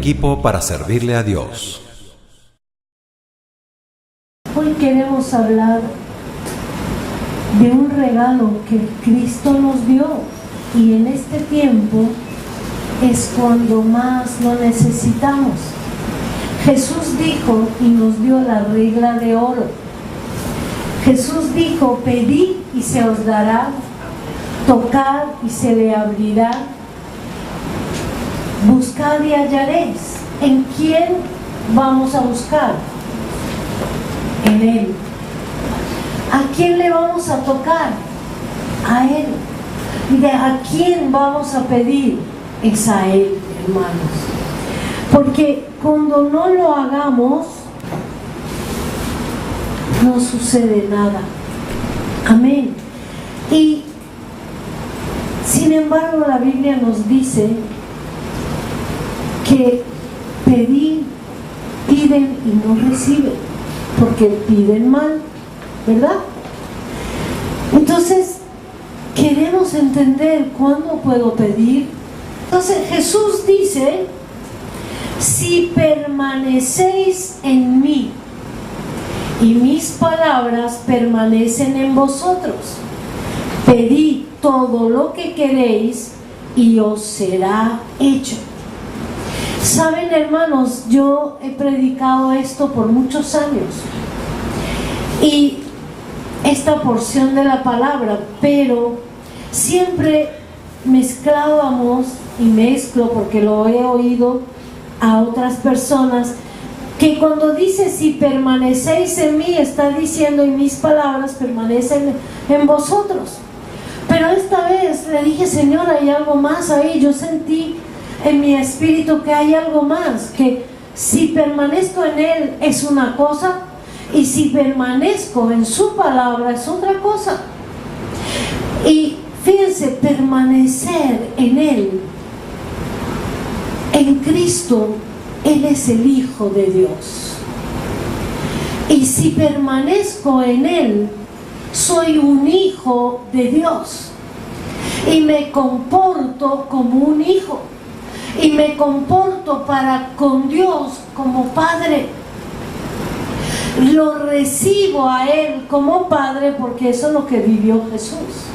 equipo para servirle a Dios. Hoy queremos hablar de un regalo que Cristo nos dio, y en este tiempo es cuando más lo necesitamos. Jesús dijo y nos dio la regla de oro. Jesús dijo: pedid y se os dará, tocad y se le abrirá, buscad y hallaréis. ¿En quién vamos a buscar? En Él. ¿A quién le vamos a tocar? A Él. ¿Y de a quién vamos a pedir? Es a Él, hermanos. Porque cuando no lo hagamos, no sucede nada. Amén. Y sin embargo, la Biblia nos dice que piden y no reciben, porque piden mal, ¿verdad? Entonces, queremos entender cuándo puedo pedir. Entonces, Jesús dice: si permanecéis en mí y mis palabras permanecen en vosotros, pedid todo lo que queréis y os será hecho. Saben, hermanos, yo he predicado esto por muchos años, y esta porción de la palabra, pero siempre mezclábamos, y mezclo porque lo he oído a otras personas, que cuando dice si permanecéis en mí, está diciendo y mis palabras permanecen en vosotros. Pero esta vez le dije: Señor, hay algo más ahí. Yo sentí en mi espíritu que hay algo más, que si permanezco en Él es una cosa, y si permanezco en su palabra es otra cosa. Y fíjense, permanecer en Él, en Cristo. Él es el Hijo de Dios. Y si permanezco en Él, soy un hijo de Dios. Y me comporto como un hijo. Y me comporto para con Dios como padre. Lo recibo a Él como padre, porque eso es lo que vivió Jesús.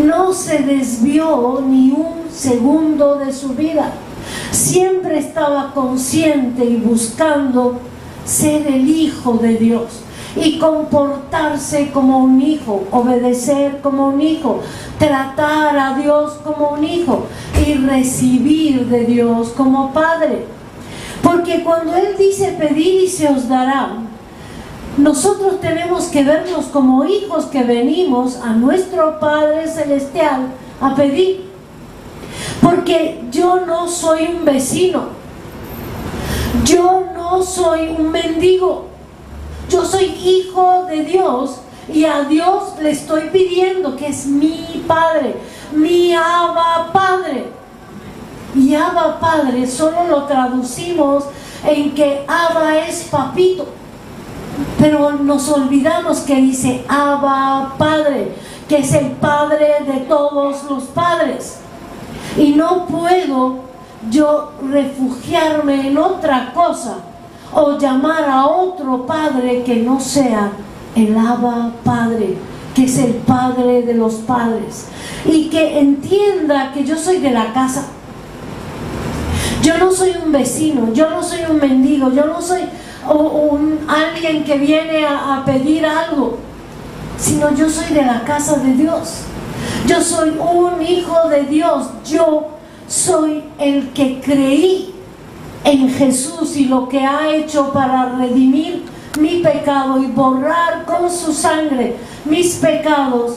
No se desvió ni un segundo de su vida. Siempre estaba consciente y buscando ser el Hijo de Dios y comportarse como un hijo, obedecer como un hijo, tratar a Dios como un hijo y recibir de Dios como padre. Porque cuando Él dice pedid y se os dará, nosotros tenemos que vernos como hijos que venimos a nuestro Padre Celestial a pedir. Porque yo no soy un vecino, yo no soy un mendigo, yo soy hijo de Dios, y a Dios le estoy pidiendo, que es mi Padre, mi Abba Padre. Y Abba Padre solo lo traducimos en que Abba es papito, pero nos olvidamos que dice Abba Padre, que es el Padre de todos los padres. Y no puedo yo refugiarme en otra cosa o llamar a otro padre que no sea el Abba Padre, que es el Padre de los padres. Y que entienda que yo soy de la casa. Yo no soy un vecino, yo no soy un mendigo, yo no soy alguien que viene a pedir algo, sino yo soy de la casa de Dios. Yo soy un hijo de Dios. Yo soy el que creí en Jesús y lo que ha hecho para redimir mi pecado y borrar con su sangre mis pecados,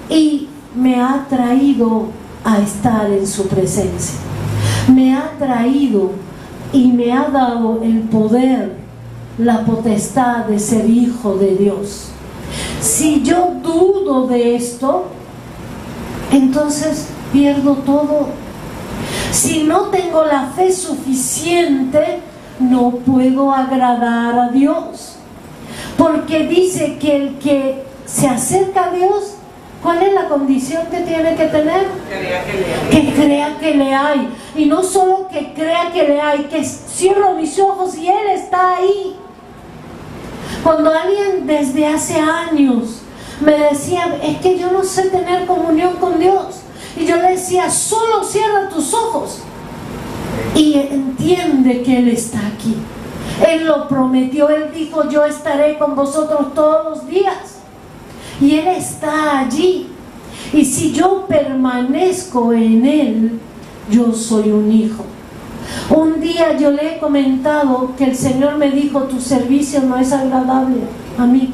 y me ha traído a estar en su presencia. Me ha traído y me ha dado el poder, la potestad de ser hijo de Dios. Si yo dudo de esto, entonces pierdo todo. Si no tengo la fe suficiente, no puedo agradar a Dios. Porque dice que el que se acerca a Dios ¿Cuál es la condición que tiene que tener? Que crea que le hay. Y no solo que crea que le hay, que cierro mis ojos y Él está ahí. Cuando alguien desde hace años me decía, es que yo no sé tener comunión con Dios, y yo le decía, solo cierra tus ojos y entiende que Él está aquí. Él lo prometió, Él dijo, yo estaré con vosotros todos los días. Y Él está allí. Y si yo permanezco en Él, yo soy un hijo. Un día yo le he comentado que el Señor me dijo, tu servicio no es agradable a mí.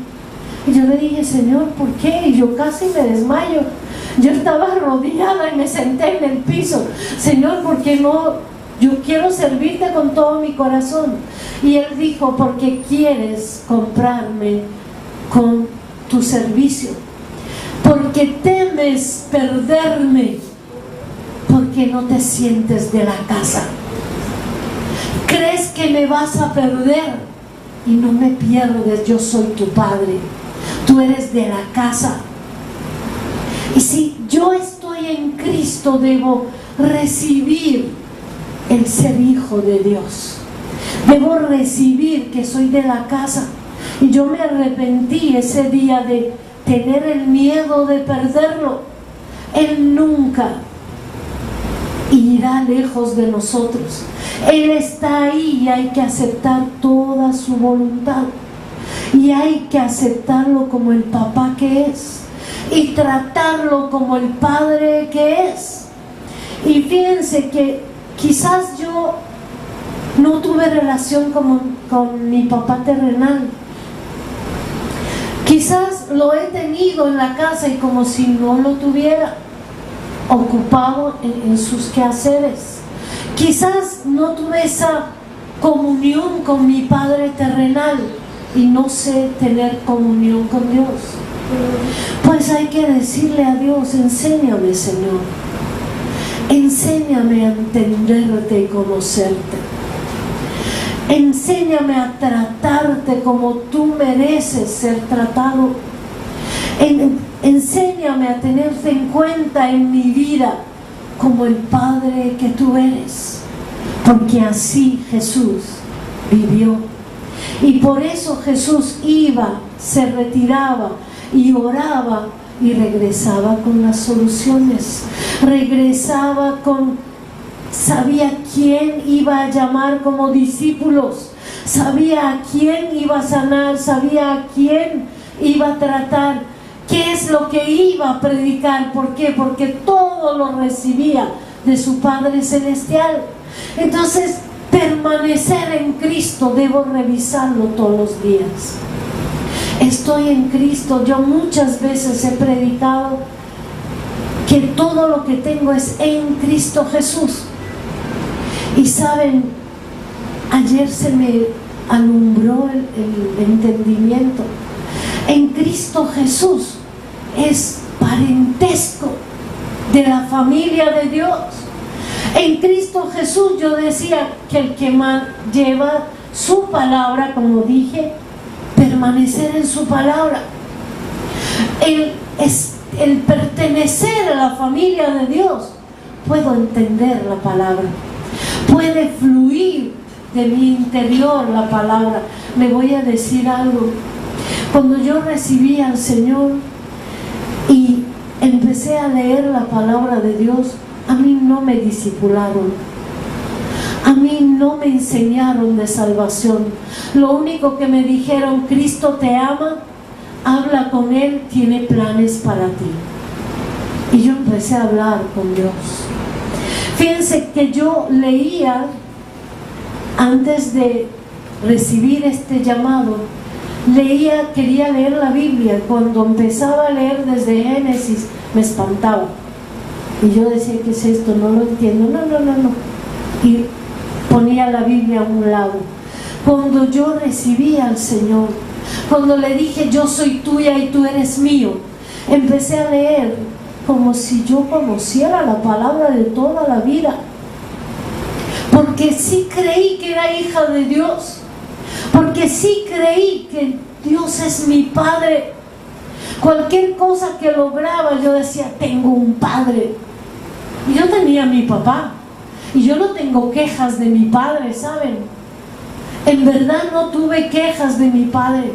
Y yo le dije, Señor, ¿por qué? Y yo casi me desmayo. Yo estaba arrodillada y me senté en el piso. Señor, ¿por qué no? Yo quiero servirte con todo mi corazón. Y Él dijo, porque quieres comprarme con tu servicio, porque temes perderme, porque no te sientes de la casa. Crees que me vas a perder y no me pierdes. Yo soy tu padre, tú eres de la casa. Y si yo estoy en Cristo, debo recibir el ser hijo de Dios. Debo recibir que soy de la casa. Y yo me arrepentí ese día de tener el miedo de perderlo. Él nunca irá lejos de nosotros. Él está ahí y hay que aceptar toda su voluntad. Y hay que aceptarlo como el papá que es. Y tratarlo como el padre que es. Y fíjense que quizás yo no tuve relación con mi papá terrenal. Quizás lo he tenido en la casa y como si no lo tuviera, ocupado en sus quehaceres. Quizás no tuve esa comunión con mi Padre terrenal y no sé tener comunión con Dios. Pues hay que decirle a Dios, enséñame, Señor. Enséñame a entenderte y conocerte. Enséñame a tratarte como tú mereces ser tratado. Enséñame a tenerte en cuenta en mi vida como el Padre que tú eres. Porque así Jesús vivió. Y por eso Jesús iba, se retiraba y oraba y regresaba con las soluciones. Regresaba con... Sabía quién iba a llamar como discípulos, sabía a quién iba a sanar, sabía a quién iba a tratar, qué es lo que iba a predicar. ¿Por qué? Porque todo lo recibía de su Padre Celestial. Entonces, permanecer en Cristo, debo revisarlo todos los días. Estoy en Cristo. Yo muchas veces he predicado que todo lo que tengo es en Cristo Jesús. Y saben, ayer se me alumbró el entendimiento. En Cristo Jesús es parentesco de la familia de Dios. En Cristo Jesús yo decía que el que lleva su palabra, como dije, permanecer en su palabra. El pertenecer a la familia de Dios, puedo entender la palabra. Puede fluir de mi interior la palabra. Le voy a decir algo. Cuando yo recibí al Señor y empecé a leer la palabra de Dios, a mí no me discipularon. A mí no me enseñaron de salvación. Lo único que me dijeron, Cristo te ama, habla con Él, tiene planes para ti. Y yo empecé a hablar con Dios. Fíjense que yo leía, antes de recibir este llamado, quería leer la Biblia. Cuando empezaba a leer desde Génesis, me espantaba. Y yo decía, ¿qué es esto? No lo entiendo. No. Y ponía la Biblia a un lado. Cuando yo recibí al Señor, cuando le dije, yo soy tuya y tú eres mío, empecé a leer como si yo conociera la palabra de toda la vida, porque sí creí que era hija de Dios, porque sí creí que Dios es mi Padre, Cualquier cosa que lograba, yo decía, tengo un padre. Y yo tenía a mi papá. Y yo no tengo quejas de mi padre, ¿saben? En verdad no tuve quejas de mi padre.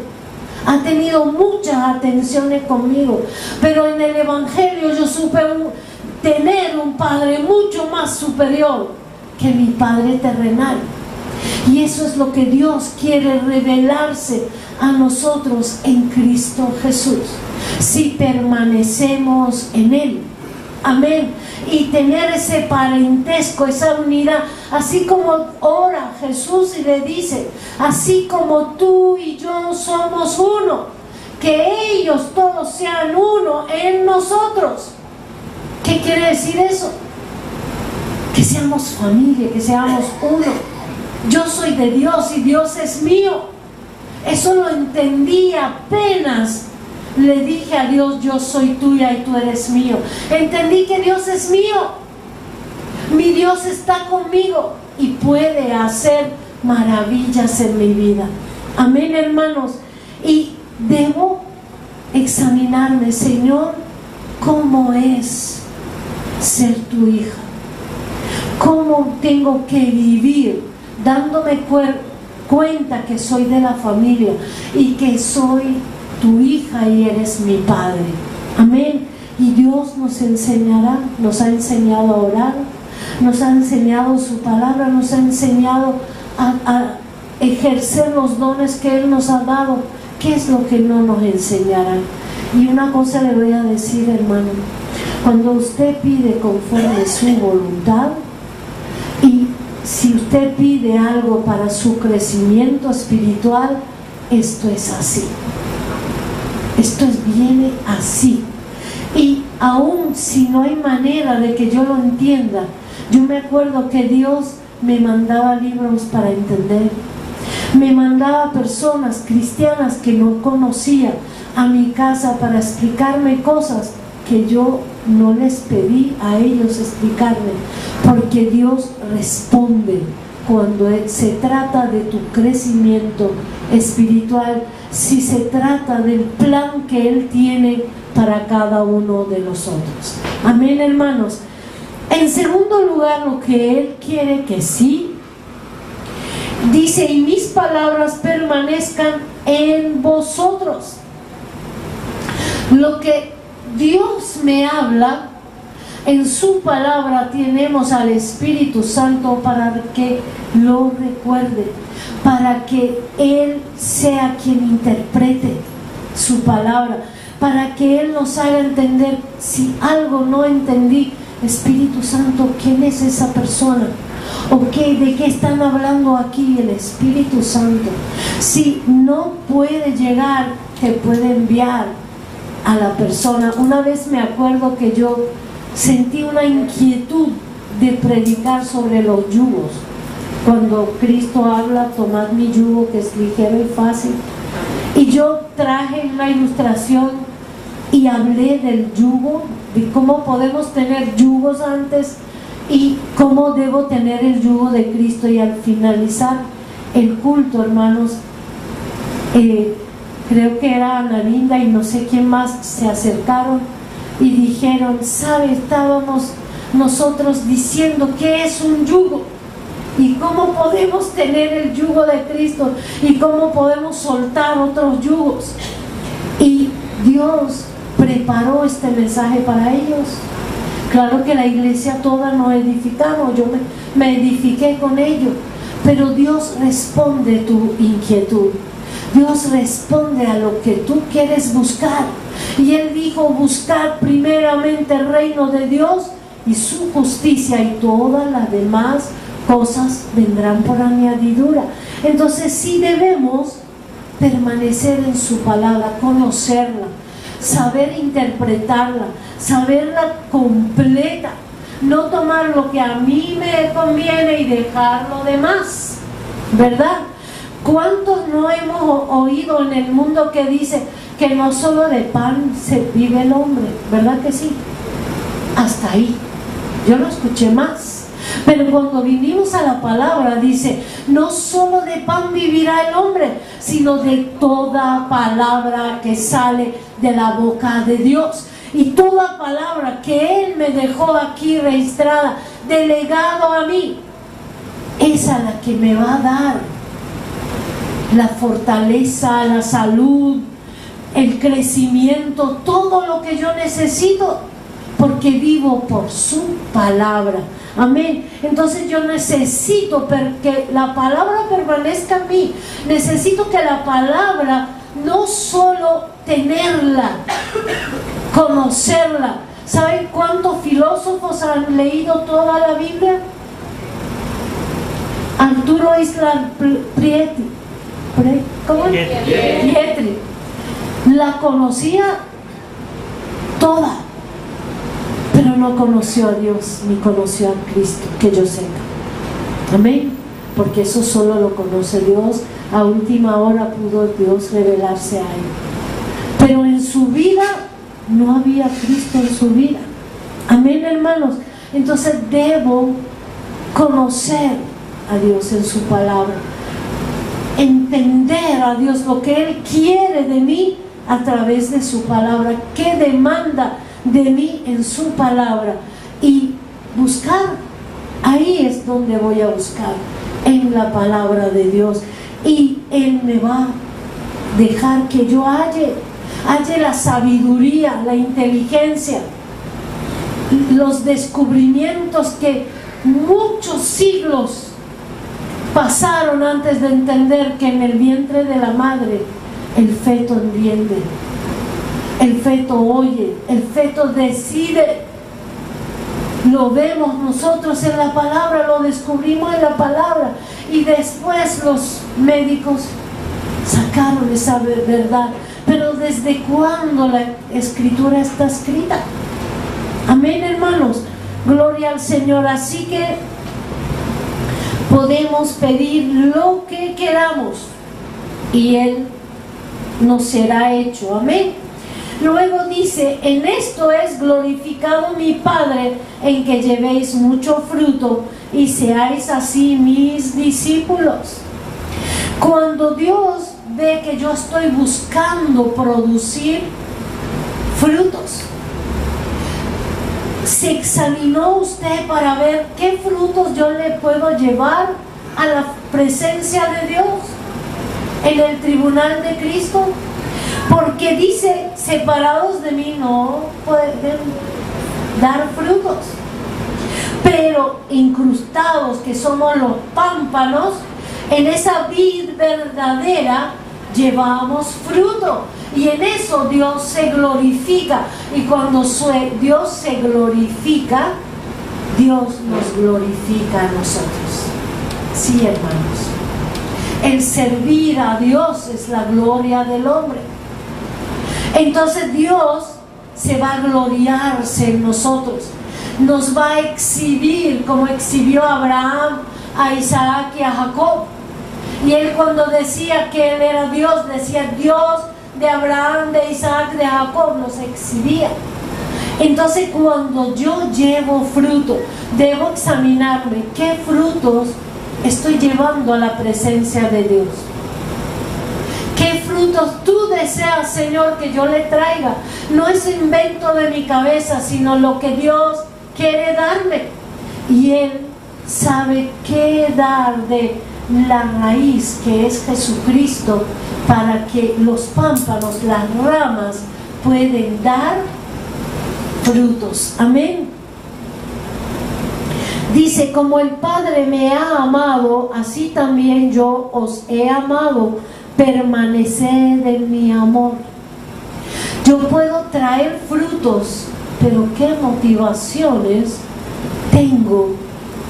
Ha tenido muchas atenciones conmigo. Pero en el Evangelio yo supe tener un padre mucho más superior que mi padre terrenal. Y eso es lo que Dios quiere revelarse a nosotros en Cristo Jesús, si permanecemos en Él. Amén. Y tener ese parentesco, esa unidad, así como ora Jesús y le dice, así como tú y yo somos uno, que ellos todos sean uno en nosotros. ¿Qué quiere decir eso? Que seamos familia, que seamos uno. Yo soy de Dios y Dios es mío. Eso lo entendí apenas le dije a Dios, yo soy tuya y tú eres mío. Entendí que Dios es mío. Mi Dios está conmigo y puede hacer maravillas en mi vida. Amén, hermanos. Y debo examinarme, Señor, ¿cómo es ser tu hija? ¿Cómo tengo que vivir dándome cuenta que soy de la familia y que soy tu hija y eres mi padre? Amén. Y Dios nos enseñará, nos ha enseñado a orar, nos ha enseñado su palabra, nos ha enseñado a ejercer los dones que Él nos ha dado. ¿Qué es lo que no nos enseñará? Y una cosa le voy a decir, hermano, cuando usted pide conforme su voluntad, y si usted pide algo para su crecimiento espiritual, esto es así. Esto viene así. Y aún si no hay manera de que yo lo entienda, yo me acuerdo que Dios me mandaba libros para entender. Me mandaba personas cristianas que no conocía a mi casa para explicarme cosas que yo no les pedí a ellos explicarme, porque Dios responde cuando se trata de tu crecimiento espiritual, si se trata del plan que Él tiene para cada uno de nosotros. Amén, hermanos. En segundo lugar, lo que Él quiere que sí, dice, y mis palabras permanezcan en vosotros. Lo que Dios me habla, en su palabra tenemos al Espíritu Santo para que lo recuerde, para que Él sea quien interprete su palabra, para que Él nos haga entender. Si algo no entendí, Espíritu Santo, ¿quién es esa persona? ¿O qué, de qué están hablando aquí? El Espíritu Santo. Si no puede llegar, te puede enviar a la persona. Una vez me acuerdo que yo sentí una inquietud de predicar sobre los yugos. Cuando Cristo habla, tomad mi yugo que es ligero y fácil. Y yo traje una ilustración y hablé del yugo, de cómo podemos tener yugos antes y cómo debo tener el yugo de Cristo. Y al finalizar el culto, hermanos, creo que era Ana Linda y no sé quién más se acercaron y dijeron, ¿sabe? Estábamos nosotros diciendo qué es un yugo y cómo podemos tener el yugo de Cristo y cómo podemos soltar otros yugos. Y Dios preparó este mensaje para ellos. Claro que la iglesia toda nos edificamos, yo me edifiqué con ellos, pero Dios responde tu inquietud. Dios responde a lo que tú quieres buscar. Y Él dijo, buscar primeramente el reino de Dios y su justicia, y todas las demás cosas vendrán por añadidura. Entonces sí debemos permanecer en su palabra, conocerla, saber interpretarla, saberla completa, no tomar lo que a mí me conviene y dejar lo demás, ¿verdad? ¿Cuántos no hemos oído en el mundo que dice que no solo de pan se vive el hombre? ¿Verdad que sí? Hasta ahí. Yo no escuché más. Pero cuando vinimos a la palabra, dice, no solo de pan vivirá el hombre, sino de toda palabra que sale de la boca de Dios. Y toda palabra que Él me dejó aquí registrada, delegado a mí, es a la que me va a dar la fortaleza, la salud, el crecimiento, todo lo que yo necesito, porque vivo por su palabra. Amén. Entonces yo necesito que la palabra permanezca en mí. Necesito que la palabra, no solo tenerla, conocerla. ¿Saben cuántos filósofos han leído toda la Biblia? Arturo Isla Prieti, ¿cómo? Pietri. La conocía toda, pero no conoció a Dios ni conoció a Cristo, que yo sepa. Amén. Porque eso solo lo conoce Dios. A última hora pudo Dios revelarse a él, pero en su vida no había Cristo en su vida. Amén, hermanos. Entonces debo conocer a Dios en su palabra, entender a Dios, lo que Él quiere de mí a través de su palabra, qué demanda de mí en su palabra, y buscar. Ahí es donde voy a buscar, en la palabra de Dios, y Él me va a dejar que yo halle la sabiduría, la inteligencia, los descubrimientos que muchos siglos pasaron antes de entender que en el vientre de la madre el feto entiende, el feto oye, el feto decide. Lo vemos nosotros en la palabra, lo descubrimos en la palabra, y después los médicos sacaron esa verdad. Pero ¿desde cuándo la escritura está escrita? Amén, hermanos. Gloria al Señor. Así que podemos pedir lo que queramos y Él nos será hecho. Amén. Luego dice, en esto es glorificado mi Padre, en que llevéis mucho fruto y seáis así mis discípulos. Cuando Dios ve que yo estoy buscando producir frutos, ¿se examinó usted para ver qué frutos yo le puedo llevar a la presencia de Dios en el tribunal de Cristo? Porque dice, separados de mí no pueden dar frutos, pero incrustados, que somos los pámpanos, en esa vid verdadera llevamos fruto, y en eso Dios se glorifica. Y cuando Dios se glorifica, Dios nos glorifica a nosotros. Sí, hermanos, el servir a Dios es la gloria del hombre. Entonces Dios se va a gloriarse en nosotros, nos va a exhibir como exhibió a Abraham, a Isaac y a Jacob. Y él, cuando decía que él era Dios, decía Dios de Abraham, de Isaac, de Jacob, los exhibía. Entonces cuando yo llevo fruto, debo examinarme qué frutos estoy llevando a la presencia de Dios. ¿Qué frutos tú deseas, Señor, que yo le traiga? No es invento de mi cabeza, sino lo que Dios quiere darme. Y Él sabe qué dar de la raíz, que es Jesucristo, para que los pámpanos, las ramas, pueden dar frutos. Amén. Dice, como el Padre me ha amado, así también yo os he amado. Permaneced en mi amor. Yo puedo traer frutos, pero ¿qué motivaciones tengo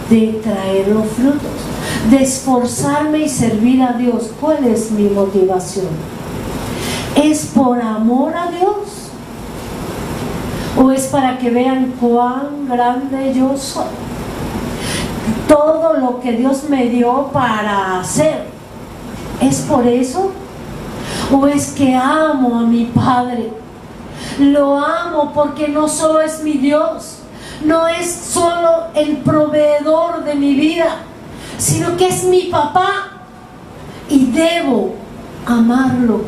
de traer los frutos? De esforzarme y servir a Dios. ¿Cuál es mi motivación? ¿Es por amor a Dios? ¿O es para que vean cuán grande yo soy? Todo lo que Dios me dio para hacer, ¿es por eso? ¿O es que amo a mi Padre? Lo amo porque no solo es mi Dios, no es solo el proveedor de mi vida, sino que es mi papá y debo amarlo.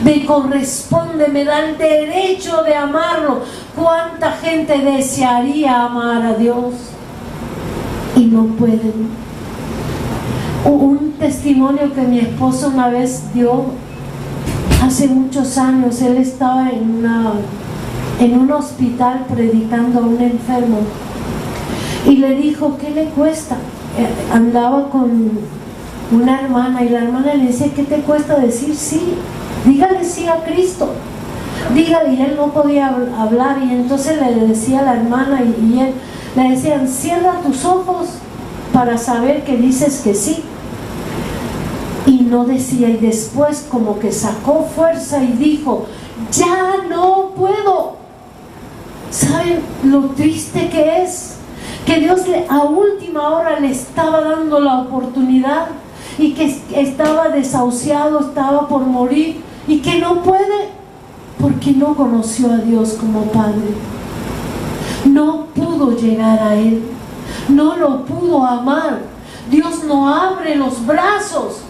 Me corresponde, me da el derecho de amarlo. ¿Cuánta gente desearía amar a Dios y no pueden? Un testimonio que mi esposo una vez dio hace muchos años. Él estaba en un hospital predicando a un enfermo y le dijo: ¿qué le cuesta? Andaba con una hermana y la hermana le decía: ¿qué te cuesta decir sí? Dígale sí a Cristo, dígale. Y él no podía hablar, y entonces le decía a la hermana y él le decían: cierra tus ojos para saber que dices que sí. Y no decía, y después como que sacó fuerza y dijo: ya no puedo. ¿Saben lo triste que es? Que Dios a última hora le estaba dando la oportunidad y que estaba desahuciado, estaba por morir y que no puede porque no conoció a Dios como Padre. No pudo llegar a Él, no lo pudo amar. Dios no abre los brazos,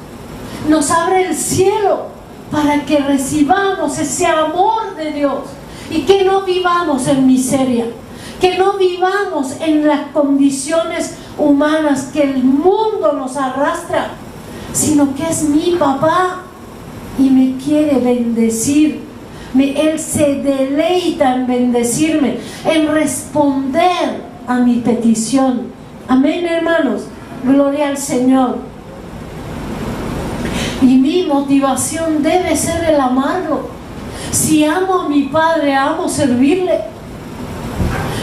nos abre el cielo para que recibamos ese amor de Dios y que no vivamos en miseria, que no vivamos en las condiciones humanas que el mundo nos arrastra, sino que es mi papá y me quiere bendecir. Él se deleita en bendecirme, en responder a mi petición. Amén, hermanos. Gloria al Señor. Y mi motivación debe ser el amarlo. Si amo a mi Padre, amo servirle.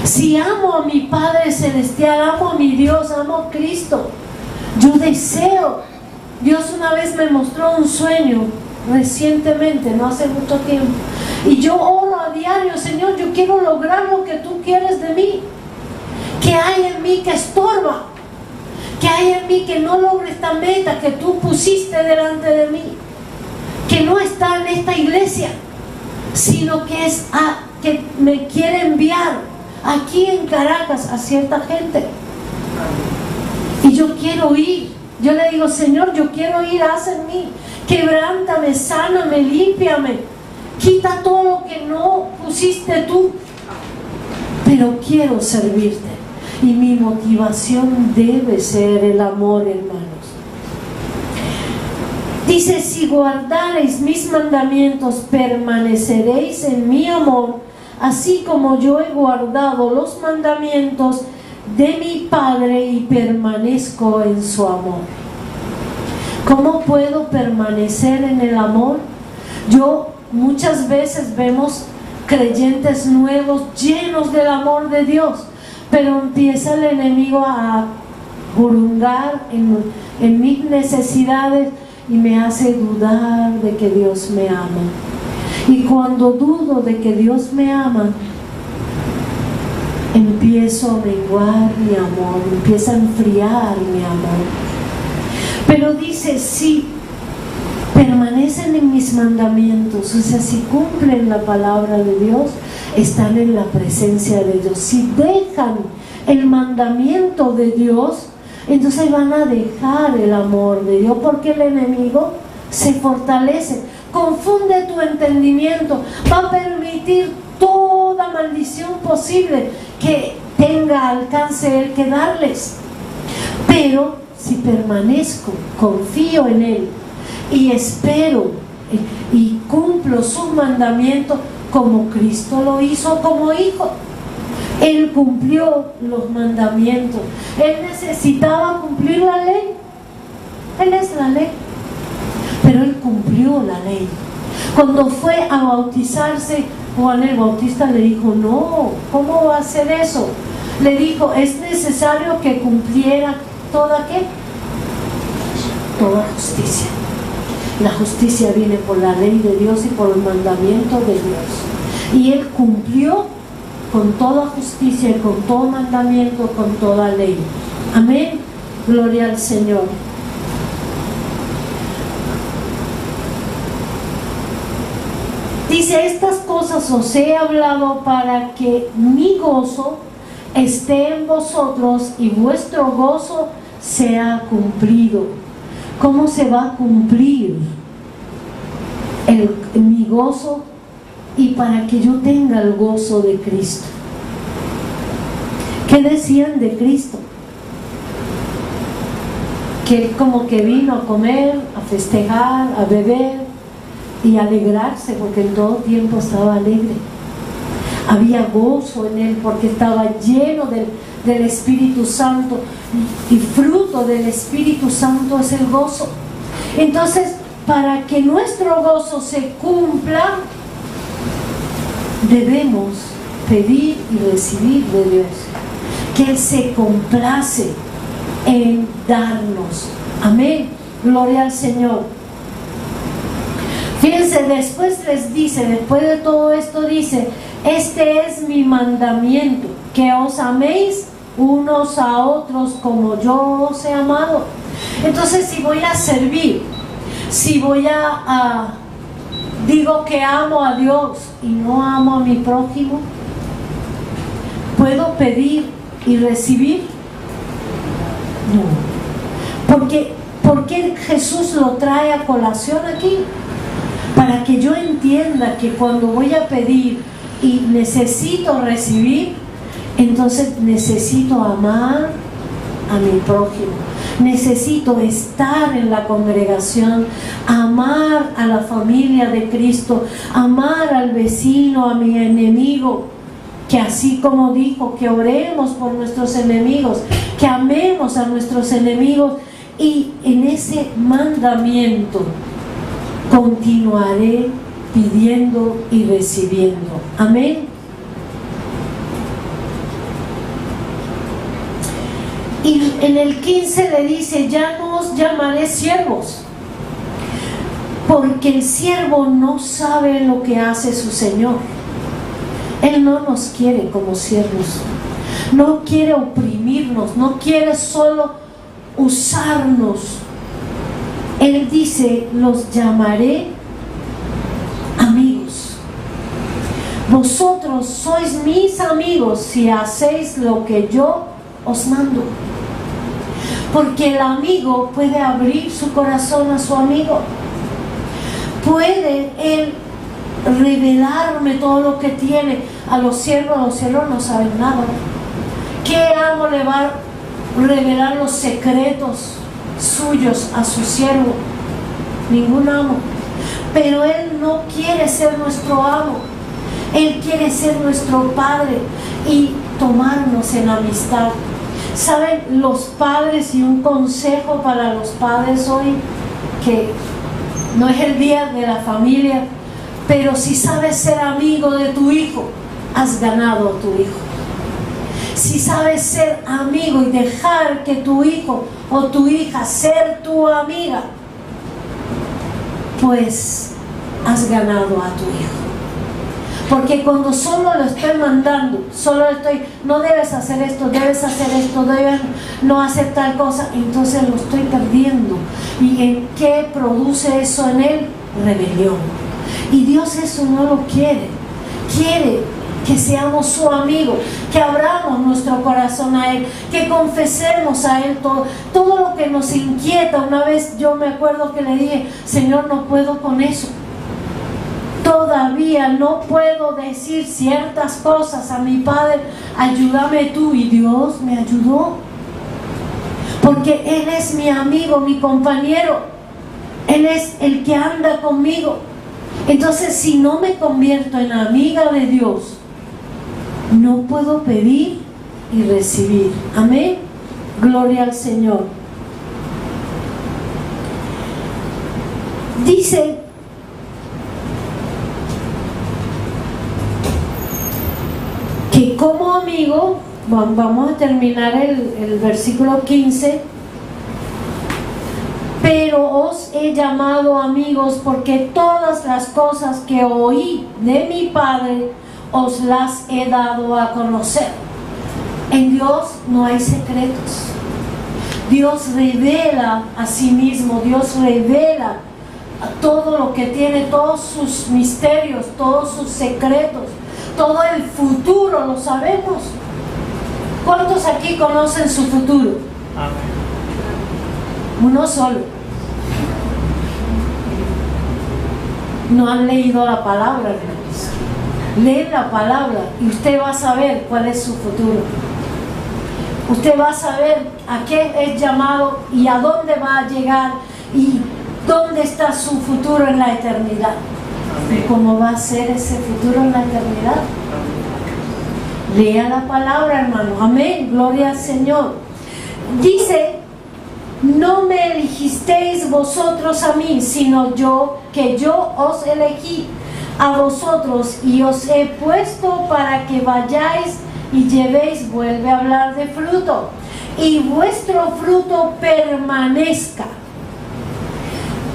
Si amo a mi Padre Celestial, amo a mi Dios, amo a Cristo, yo deseo. Dios una vez me mostró un sueño recientemente, no hace mucho tiempo, y yo oro a diario: Señor, yo quiero lograr lo que tú quieres de mí. ¿Qué hay en mí que estorba? ¿Qué hay en mí que no logre esta meta que tú pusiste delante de mí? Que no está en esta iglesia, sino que es que me quiere enviar aquí en Caracas a cierta gente. Y yo quiero ir. Yo le digo: Señor, yo quiero ir, haz en mí, quebrántame, sáname, límpiame, quita todo lo que no pusiste tú, pero quiero servirte. Y mi motivación debe ser el amor, hermanos. Dice: si guardareis mis mandamientos, permaneceréis en mi amor, así como yo he guardado los mandamientos de mi Padre y permanezco en su amor. ¿Cómo puedo permanecer en el amor? Muchas veces vemos creyentes nuevos llenos del amor de Dios, pero empieza el enemigo a hurgar en mis necesidades y me hace dudar de que Dios me ama. Y cuando dudo de que Dios me ama, empiezo a menguar mi amor, empieza a enfriar mi amor. Pero dice: si permanecen en mis mandamientos, o sea, si cumplen la palabra de Dios, están en la presencia de Dios. Si dejan el mandamiento de Dios, entonces van a dejar el amor de Dios, porque el enemigo se fortalece, confunde tu entendimiento, va a permitir toda maldición posible que tenga alcance Él que darles. Pero si permanezco, confío en Él y espero y cumplo sus mandamientos como Cristo lo hizo como hijo. Él cumplió los mandamientos. Él necesitaba cumplir la ley. Él es la ley, pero Él cumplió la ley. Cuando fue a bautizarse, Juan el Bautista le dijo: no, ¿cómo va a hacer eso? Le dijo: es necesario que cumpliera toda justicia. La justicia viene por la ley de Dios y por el mandamiento de Dios. Y Él cumplió con toda justicia y con todo mandamiento, con toda ley. Amén. Gloria al Señor. Dice: estas cosas os he hablado para que mi gozo esté en vosotros y vuestro gozo sea cumplido. ¿Cómo se va a cumplir mi gozo? Y para que yo tenga el gozo de Cristo. ¿Qué decían de Cristo? Que como que vino a comer, a festejar, a beber y a alegrarse, porque en todo tiempo estaba alegre. Había gozo en él porque estaba lleno del Espíritu Santo, y fruto del Espíritu Santo es el gozo. Entonces, para que nuestro gozo se cumpla, debemos pedir y recibir de Dios, que Él se complace en darnos. Amén. Gloria al Señor. Fíjense, después les dice, después de todo esto dice: este es mi mandamiento, que os améis unos a otros como yo os he amado. Entonces, si voy a servir, si voy digo que amo a Dios y no amo a mi prójimo, ¿puedo pedir y recibir? No. ¿Por qué Jesús lo trae a colación aquí? Para que yo entienda que cuando voy a pedir y necesito recibir, entonces necesito amar a mi prójimo, necesito estar en la congregación, amar a la familia de Cristo, amar al vecino, a mi enemigo, que así como dijo, que oremos por nuestros enemigos, que amemos a nuestros enemigos, y en ese mandamiento continuaré pidiendo y recibiendo. Amén. Y en el 15 le dice: ya no os llamaré siervos, porque el siervo no sabe lo que hace su Señor. Él no nos quiere como siervos, no quiere oprimirnos, no quiere solo usarnos. Él dice: los llamaré amigos. Vosotros sois mis amigos si hacéis lo que yo os mando. Porque el amigo puede abrir su corazón a su amigo, puede él revelarme todo lo que tiene. A los siervos no saben nada. ¿Qué amo le va a revelar los secretos suyos a su siervo? Ningún amo. Pero Él no quiere ser nuestro amo, Él quiere ser nuestro Padre y tomarnos en amistad. ¿Saben los padres? Y un consejo para los padres hoy, que no es el día de la familia, pero si sabes ser amigo de tu hijo, has ganado a tu hijo. Si sabes ser amigo y dejar que tu hijo o tu hija ser tu amiga, pues has ganado a tu hijo. Porque cuando solo lo estoy mandando, no debes hacer esto, debes no hacer tal cosa, entonces lo estoy perdiendo. ¿Y en qué produce eso en él? Rebelión. Y Dios eso no lo quiere. Quiere que seamos su amigo, que abramos nuestro corazón a Él, que confesemos a Él todo lo que nos inquieta. Una vez yo me acuerdo que le dije: Señor, no puedo con eso. Todavía no puedo decir ciertas cosas a mi Padre, ayúdame tú. Y Dios me ayudó, porque Él es mi amigo, mi compañero, Él es el que anda conmigo. Entonces, si no me convierto en amiga de Dios, no puedo pedir y recibir. Amén. Gloria al Señor. Dice que como amigo, vamos a terminar el versículo 15: pero os he llamado amigos porque todas las cosas que oí de mi Padre os las he dado a conocer. En Dios no hay secretos. Dios revela a sí mismo, Dios revela todo lo que tiene, todos sus misterios, todos sus secretos, todo el futuro lo sabemos. ¿Cuántos aquí conocen su futuro? Amén. Uno solo. No han leído la palabra, hermanos. Leen la palabra y usted va a saber cuál es su futuro. Usted va a saber a qué es llamado y a dónde va a llegar y dónde está su futuro en la eternidad. ¿Y cómo va a ser ese futuro en la eternidad? Lea la palabra, hermano. Amén. Gloria al Señor. Dice: no me elegisteis vosotros a mí, sino yo os elegí a vosotros y os he puesto para que vayáis y llevéis, vuelve a hablar de fruto, y vuestro fruto permanezca,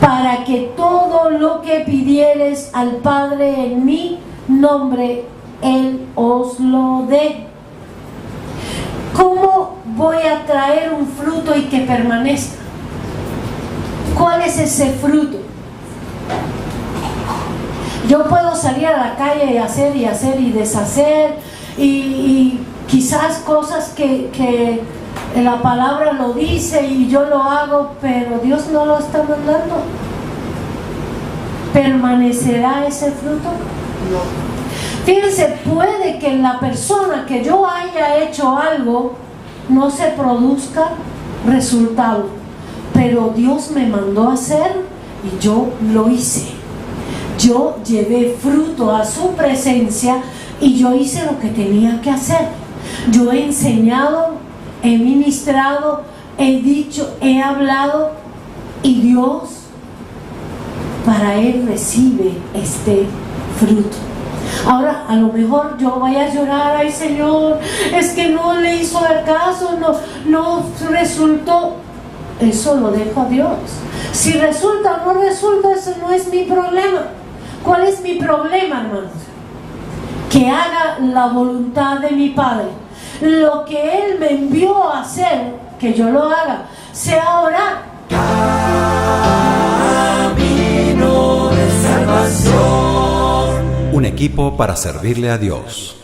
para que todo lo que pidiereis al Padre en mi nombre, Él os lo dé. ¿Cómo voy a traer un fruto y que permanezca? ¿Cuál es ese fruto? Yo puedo salir a la calle y hacer y deshacer y quizás cosas que la palabra lo dice y yo lo hago, pero Dios no lo está mandando. ¿Permanecerá ese fruto? No. Fíjense, puede que en la persona que yo haya hecho algo no se produzca resultado, pero Dios me mandó a hacer y yo lo hice. Yo llevé fruto a su presencia y yo hice lo que tenía que hacer. Yo he enseñado, he ministrado, he dicho, he hablado, y Dios para Él recibe este fruto. Ahora, a lo mejor yo voy a llorar: ay Señor, es que no le hizo el caso, no resultó. Eso lo dejo a Dios. Si resulta o no resulta, eso no es mi problema. ¿Cuál es mi problema, hermanos? Que haga la voluntad de mi Padre. Lo que Él me envió a hacer, que yo lo haga, sea orar. Un equipo para servirle a Dios.